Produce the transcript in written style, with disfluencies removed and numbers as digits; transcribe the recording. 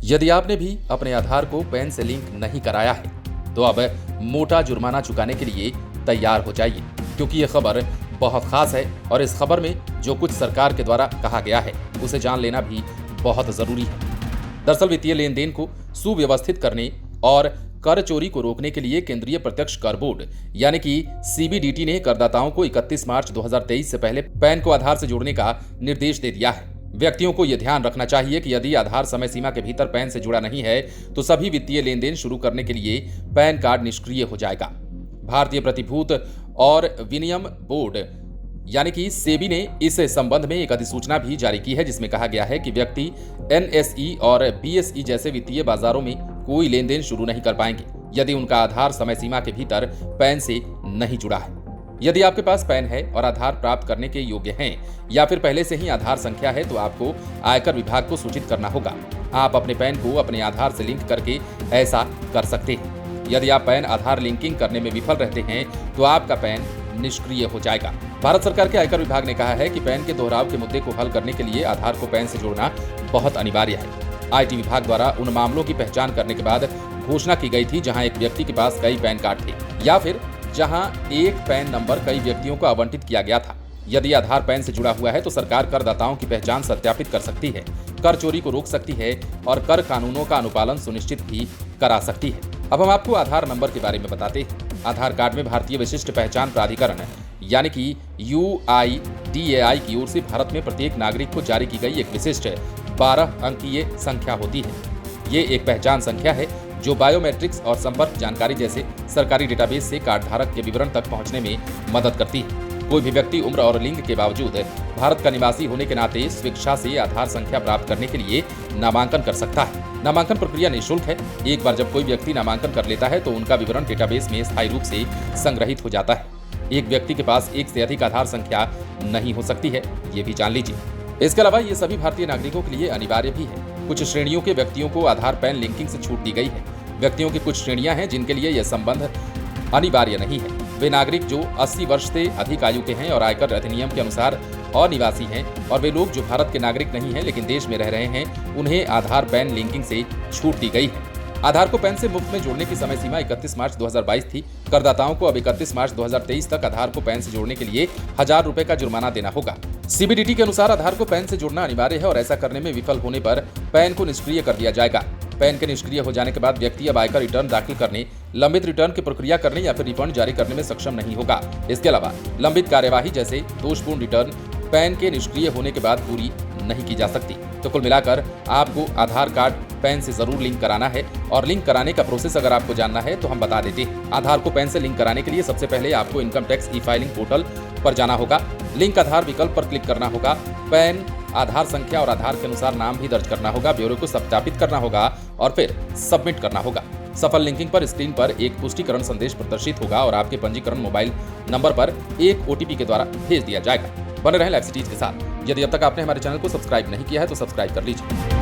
यदि आपने भी अपने आधार को पैन से लिंक नहीं कराया है तो अब मोटा जुर्माना चुकाने के लिए तैयार हो जाइए, क्योंकि ये खबर बहुत खास है और इस खबर में जो कुछ सरकार के द्वारा कहा गया है उसे जान लेना भी बहुत जरूरी है। दरअसल वित्तीय लेन देन को सुव्यवस्थित करने और कर चोरी को रोकने के लिए केंद्रीय प्रत्यक्ष कर बोर्ड यानी कि सीबीडीटी ने करदाताओं को 31 मार्च 2023 से पहले पैन को आधार से जोड़ने का निर्देश दे दिया है। व्यक्तियों को यह ध्यान रखना चाहिए कि यदि आधार समय सीमा के भीतर पैन से जुड़ा नहीं है तो सभी वित्तीय लेन देन शुरू करने के लिए पैन कार्ड निष्क्रिय हो जाएगा। भारतीय प्रतिभूत और विनिमय बोर्ड यानी कि सेबी ने इस संबंध में एक अधिसूचना भी जारी की है, जिसमें कहा गया है कि व्यक्ति एनएसई और बीएसई जैसे वित्तीय बाजारों में कोई लेन देन शुरू नहीं कर पाएंगे यदि उनका आधार समय सीमा के भीतर पैन से नहीं जुड़ा है। यदि आपके पास पैन है और आधार प्राप्त करने के योग्य हैं या फिर पहले से ही आधार संख्या है तो आपको आयकर विभाग को सूचित करना होगा। आप अपने पैन को अपने आधार से लिंक करके ऐसा कर सकते हैं। यदि आप पैन आधार लिंकिंग करने में विफल रहते हैं तो आपका पैन निष्क्रिय हो जाएगा। भारत सरकार के आयकर विभाग ने कहा है कि पैन के दोहराव के मुद्दे को हल करने के लिए आधार को पैन से जोड़ना बहुत अनिवार्य है। आईटी विभाग द्वारा उन मामलों की पहचान करने के बाद घोषणा की गई थी जहां एक व्यक्ति के पास कई पैन कार्ड थे या फिर जहां एक पैन नंबर कई व्यक्तियों को आवंटित किया गया था। यदि आधार पैन से जुड़ा हुआ है तो सरकार करदाताओं की पहचान सत्यापित कर सकती है, कर चोरी को रोक सकती है और कर कानूनों का अनुपालन सुनिश्चित भी करा सकती है। अब हम आपको आधार नंबर के बारे में बताते हैं। आधार कार्ड में भारतीय विशिष्ट पहचान प्राधिकरण यानी कि UIDAI की ओर से भारत में प्रत्येक नागरिक को जारी की गई एक विशिष्ट 12 अंकीय संख्या होती है। ये एक पहचान संख्या है जो बायोमेट्रिक्स और संपर्क जानकारी जैसे सरकारी डेटाबेस से कार्ड धारक के विवरण तक पहुंचने में मदद करती है। कोई भी व्यक्ति उम्र और लिंग के बावजूद भारत का निवासी होने के नाते स्वेच्छा से आधार संख्या प्राप्त करने के लिए नामांकन कर सकता है। नामांकन प्रक्रिया निःशुल्क है। एक बार जब कोई व्यक्ति नामांकन कर लेता है तो उनका विवरण डेटाबेस में स्थायी रूप से संग्रहित हो जाता है। एक व्यक्ति के पास एक से अधिक आधार संख्या नहीं हो सकती है, ये भी जान लीजिए। इसके अलावा ये सभी भारतीय नागरिकों के लिए अनिवार्य भी है। कुछ श्रेणियों के व्यक्तियों को आधार पैन लिंकिंग से छूट दी गई है। व्यक्तियों की कुछ श्रेणियां हैं जिनके लिए यह संबंध अनिवार्य नहीं है। वे नागरिक जो 80 वर्ष से अधिक आयु के हैं और आयकर अधिनियम के अनुसार अनिवासी हैं, और वे लोग जो भारत के नागरिक नहीं हैं लेकिन देश में रह रहे हैं, उन्हें आधार पैन लिंकिंग से छूट दी गई है। आधार को पैन से मुफ्त में जोड़ने की समय सीमा 31 मार्च 2022 थी। करदाताओं को अब 31 मार्च 2023 तक आधार को पैन से जोड़ने के लिए 1000 रुपए का जुर्माना देना होगा। सीबीडीटी के अनुसार आधार को पैन से जोड़ना अनिवार्य है और ऐसा करने में विफल होने पर पैन को निष्क्रिय कर दिया जाएगा। पैन के निष्क्रिय हो जाने के बाद व्यक्ति अब आयकर रिटर्न दाखिल करने, लंबित रिटर्न की प्रक्रिया करने या फिर रिफंड जारी करने में सक्षम नहीं होगा। इसके अलावा लंबित कार्यवाही जैसे दोषपूर्ण रिटर्न पैन के निष्क्रिय होने के बाद पूरी नहीं की जा सकती। तो कुल मिलाकर आपको आधार कार्ड पैन से जरूर लिंक कराना है, और लिंक कराने का प्रोसेस अगर आपको जानना है तो हम बता देते हैं। आधार को पैन से लिंक कराने के लिए सबसे पहले आपको इनकम टैक्स ई-फाइलिंग पोर्टल पर जाना होगा। लिंक आधार विकल्प पर क्लिक करना होगा। पैन, आधार संख्या और आधार के अनुसार नाम भी दर्ज करना होगा। ब्यौरे को सत्यापित करना होगा और फिर सबमिट करना होगा। सफल लिंकिंग पर स्क्रीन पर एक पुष्टिकरण संदेश प्रदर्शित होगा और आपके पंजीकरण मोबाइल नंबर पर एक OTP के द्वारा भेज दिया जाएगा। बने रहें लाइव सिटीज के साथ। यदि अब तक आपने हमारे चैनल को सब्सक्राइब नहीं किया है तो सब्सक्राइब कर लीजिए।